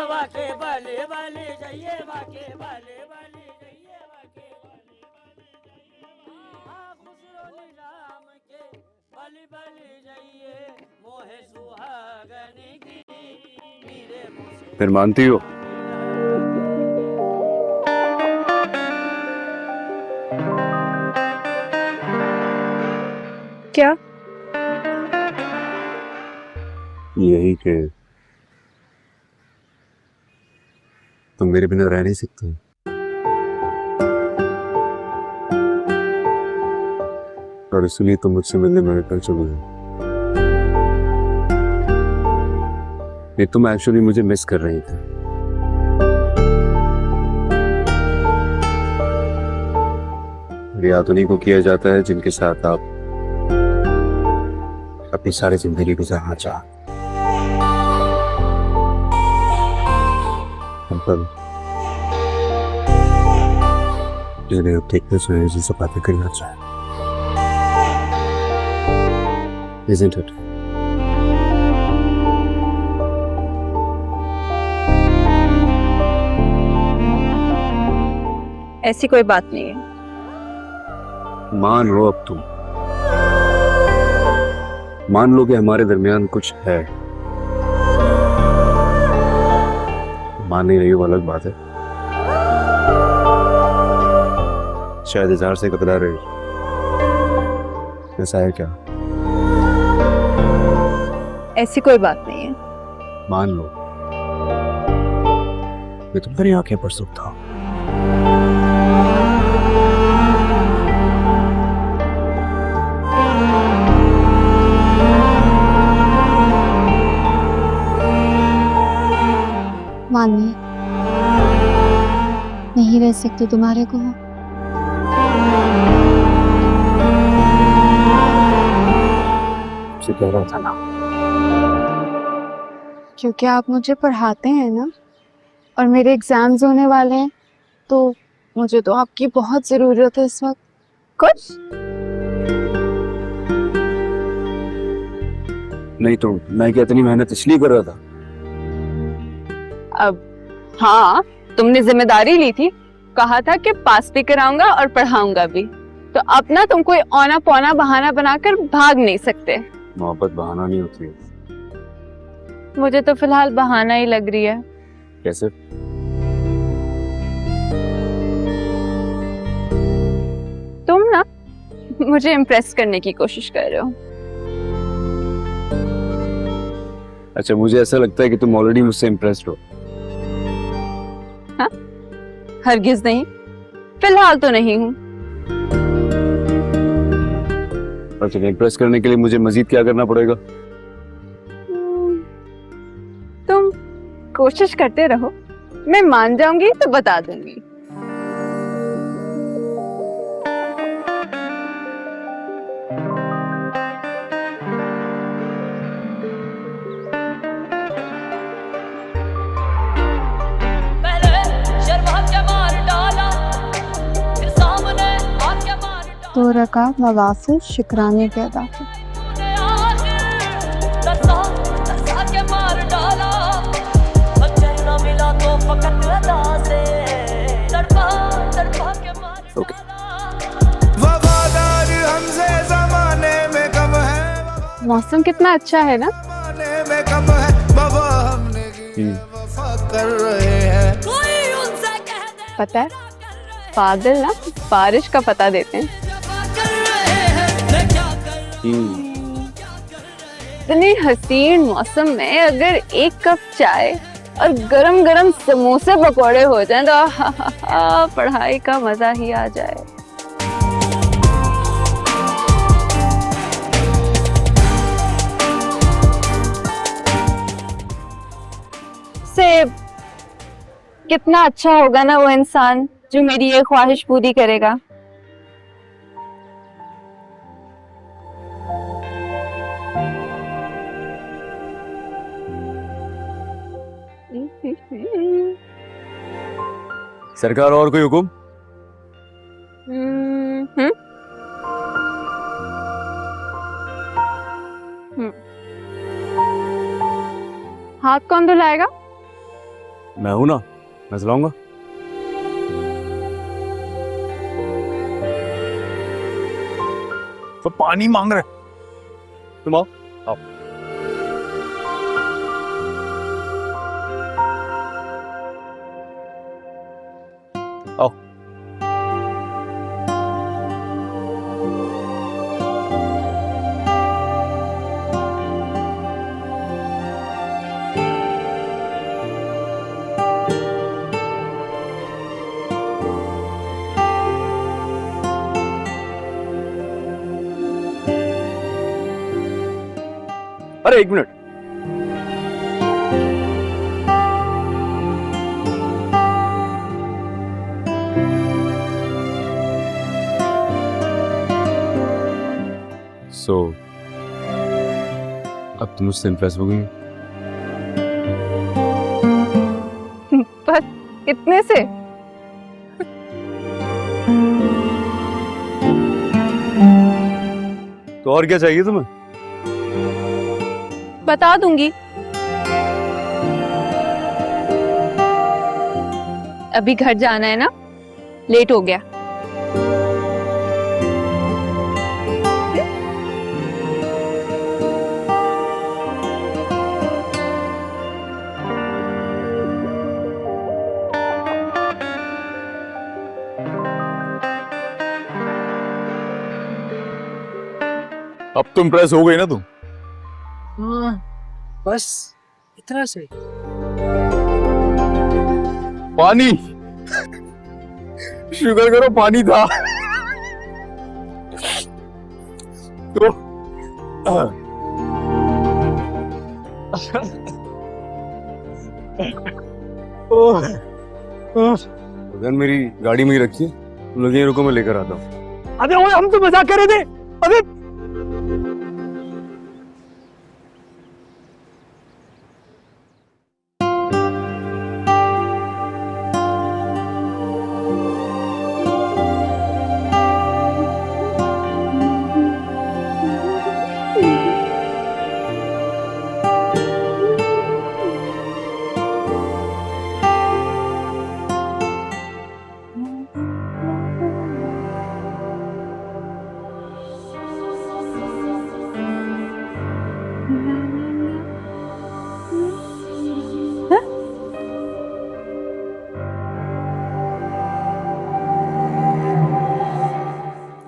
वाके बले बले जाइए, वाके बले बले जाइए, वाके बले खुसरो निजाम के बली बली जाइए, मोहे सुहागन की मेरे मुझे। फिर मानती हो? क्या? यही कि तुम मेरे बिना रह नहीं सकते। और इसलिए तुम मुझसे मिलने में कल चले गए। ये तुम एक्चुअली मुझे मिस कर रही थी। याद उन्हीं को किया जाता है जिनके साथ आप अपनी सारी जिंदगी गुजारना चाहते। जिन्हें देखने सुनने जैसे बातें करना चाहे। Isn't it? ऐसी कोई बात नहीं है। मान लो अब तुम मान लो कि हमारे दरमियान कुछ है। मान नहीं रही हो अलग बात है। शायद इज़हार से कतरा रहे हो। ऐसा है क्या? ऐसी कोई बात नहीं है। मान लो मैं तुम्हारी आंखें पर सुख था। मानिए, नहीं रह सकते तुम्हारे को। से कह रहा था ना, क्योंकि आप मुझे पढ़ाते हैं ना, और मेरे एग्जाम्स होने वाले हैं, तो मुझे तो आपकी बहुत जरूरत है इस वक्त। कुछ नहीं तो मैं क्या इतनी मेहनत इसलिए कर रहा था? अब हाँ, तुमने जिम्मेदारी ली थी, कहा था कि पास भी कराऊंगा और पढ़ाऊंगा भी, तो अब ना तुम कोई औना पौना बहाना बनाकर भाग नहीं सकते। मोहब्बत बहाना नहीं होती है। मुझे तो फिलहाल बहाना ही लग रही है। कैसे? तुम ना मुझे इम्प्रेस करने की कोशिश कर रहे हो। अच्छा, मुझे ऐसा लगता है कि तुम ऑलरेडी मुझसे इम्प्रेस्ड हो। हाँ? हरगिज नहीं, फिलहाल तो नहीं हूँ। और तुम्हें इम्प्रेस करने के लिए मुझे मजीद क्या करना पड़ेगा? तुम कोशिश करते रहो, मैं मान जाऊंगी तो बता दूंगी। तो रका नवाफिल शुक्राने के अदा थे। मौसम कितना अच्छा है ना? पता है, बादल ना बारिश का पता देते हैं। इतने हसीन मौसम में अगर एक कप चाय और गरम गरम समोसे पकोड़े हो जाएं तो पढ़ाई का मजा ही आ जाए। से कितना अच्छा होगा ना वो इंसान जो मेरी ये ख्वाहिश पूरी करेगा। सरकार, और कोई हुक्म? हाथ कौन धुलाएगा? मैं हूं ना, मैं चलाऊंगा। तो पानी मांग रहे। तुम आओ, आओ। आओ। अरे 1 मिनट। अब तुम मुझसे इम्प्रेस हो गई? बस इतने से? तो और क्या चाहिए तुम्हें? बता दूंगी। अभी घर जाना है ना, लेट हो गया। अब तो इम्प्रेस हो गई ना तुम? हाँ, बस इतना से। पानी शुगर करो पानी था तो गन मेरी गाड़ी में ही रखिए, तुम लोग यहीं रुको, मैं लेकर आता हूँ। अबे ओए, हम तो मजाक कर रहे थे। अबे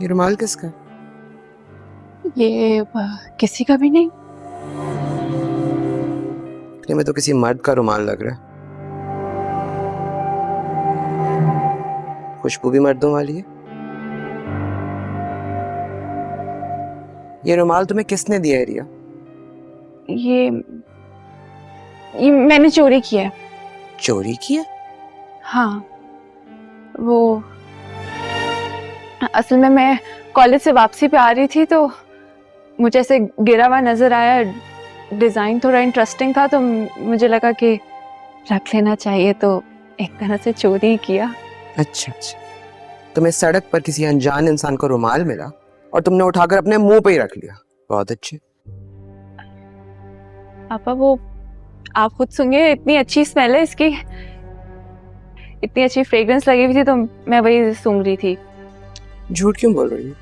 ये रुमाल किसका? ये किसी का भी नहीं। ये में तो किसी मर्द का रुमाल लग रहा है। खुशबू भी मर्दों वाली है। ये रुमाल तुम्हें किसने दिया है रिया? ये मैंने चोरी किया है। चोरी किया? हाँ, वो असल में मैं कॉलेज से वापसी पे आ रही थी तो मुझे ऐसे गिरा हुआ नजर आया, डिजाइन थोड़ा इंटरेस्टिंग था तो मुझे लगा कि रख लेना चाहिए, तो एक तरह से चोरी किया। अच्छा अच्छा, तुम्हें सड़क पर किसी अनजान इंसान को रुमाल मिला और तुमने उठाकर अपने मुंह पे ही रख लिया। बहुत अच्छे। पापा वो आप खुद सुनिए, इतनी अच्छी स्मेल है इसकी, इतनी अच्छी फ्रेग्रेंस लगी हुई थी तो मैं वही सूंघ रही थी। झूठ क्यों बोल रही हो?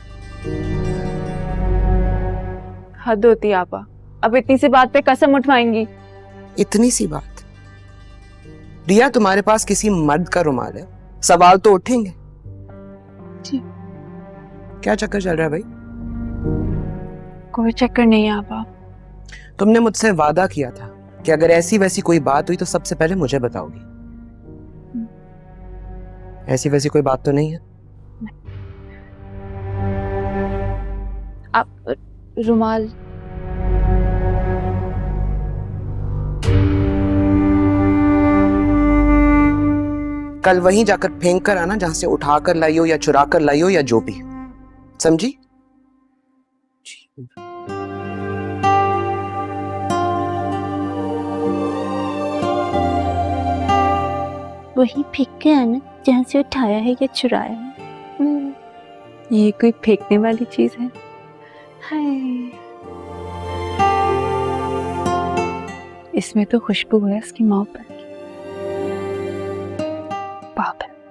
हद होती है आपा, अब इतनी सी बात पे कसम उठवाएंगी? इतनी सी बात? रिया तुम्हारे पास किसी मर्द का रुमाल है, सवाल तो उठेंगे। जी। क्या चक्कर चल रहा है भाई? कोई चक्कर नहीं है आपा। तुमने मुझसे वादा किया था कि अगर ऐसी वैसी कोई बात हुई तो सबसे पहले मुझे बताओगी। ऐसी वैसी कोई बात तो नहीं है? आप रुमाल कल वहीं जाकर फेंक कर आना जहां से उठा कर लाई हो या चुरा कर लाई हो या जो भी, समझी? वही फेंक के आना जहाँ से उठाया है या चुराया है। ये कोई फेंकने वाली चीज है? हाय, इसमें तो खुशबू है उसकी मोहब्बत की। पागल।